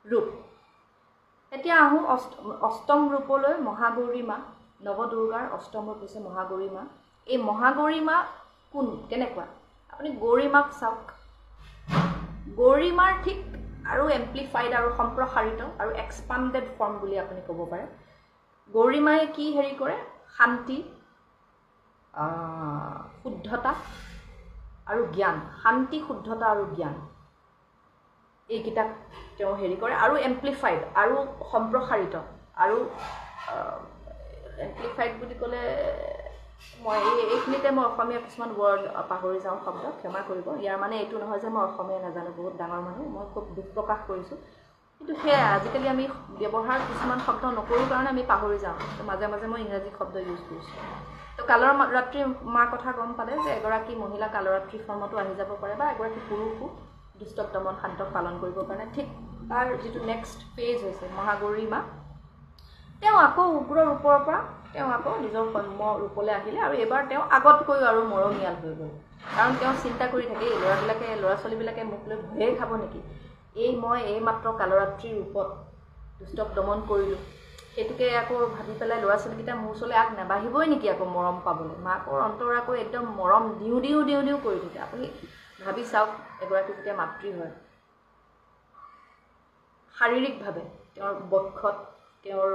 ৰূপ এতিয়া আহোঁ অষ্টম ৰূপলৈ মহাগৌৰী মা নৱদুৰ্গাৰ অষ্টম ৰূপ হৈছে মহাগৌৰী মা এই মহাগৌৰী মা কোন কেনেকুৱা আপুনি গৌৰী মাক চাওক গৌৰী মাৰ ঠিক আৰু এম্প্লিফাইড আৰু সম্প্ৰসাৰিত আৰু এক্সপাণ্ডেড ফৰ্ম বুলি আপুনি ক'ব পাৰে গৌৰী মায়ে কি হেৰি কৰে শান্তি শুদ্ধতা আৰু জ্ঞান শান্তি শুদ্ধতা আৰু জ্ঞান এইকেইটাক তেওঁ হেৰি কৰে আৰু এম্প্লিফাইড আৰু সম্প্ৰসাৰিত আৰু এম্প্লিফাইড বুলি ক'লে মই এইখিনিতে মই অসমীয়া কিছুমান ৱৰ্ড পাহৰি যাওঁ শব্দ ক্ষমা কৰিব ইয়াৰ মানে এইটো নহয় যে মই অসমীয়া নাজানো বহুত ডাঙৰ মানুহ মই খুব দুখ প্ৰকাশ কৰিছোঁ কিন্তু সেয়া আজিকালি আমি ব্যৱহাৰ কিছুমান শব্দ নকৰোঁ কাৰণে আমি পাহৰি যাওঁ তো মাজে মাজে মই ইংৰাজী শব্দ ইউজ কৰিছোঁ তো কালৰাত্ৰিৰ মাৰ কথা গম পালে যে এগৰাকী মহিলা কালৰাত্ৰি ফৰ্মতো আহি যাব পাৰে বা এগৰাকী পুৰুষো দুষ্টক দমন শান্তক পালন কৰিবৰ কাৰণে ঠিক তাৰ যিটো নেক্সট ফেজ হৈছে মহাগৌৰী মা তেওঁ আকৌ উগ্ৰ ৰূপৰ পৰা তেওঁ আকৌ নিজৰ সৌম্য ৰূপলৈ আহিলে আৰু এবাৰ তেওঁ আগতকৈও আৰু মৰমীয়াল হৈ গ'ল কাৰণ তেওঁ চিন্তা কৰি থাকে এই ল'ৰা ছোৱালীবিলাকে মোক লৈ ভয়ে খাব নেকি মই মাত্ৰ কালৰাত্ৰিৰ ৰূপত দুষ্টক দমন কৰিলোঁ সেইটোকে আকৌ ভাবি পেলাই ল'ৰা ছোৱালীকেইটা মোৰ ওচৰলৈ আগ নাবাঢ়িবই নেকি আকৌ মৰম পাবলৈ মাকৰ অন্তৰ আকৌ একদম মৰম দিওঁ কৰি থাকে আপুনি ভাবি চাওক এগৰাকী যেতিয়া মাতৃ হয় শাৰীৰিকভাৱে তেওঁৰ বক্ষত তেওঁৰ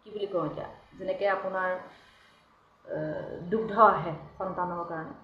কি বুলি কওঁ এতিয়া যেনেকৈ আপোনাৰ দুগ্ধ আহে সন্তানৰ কাৰণে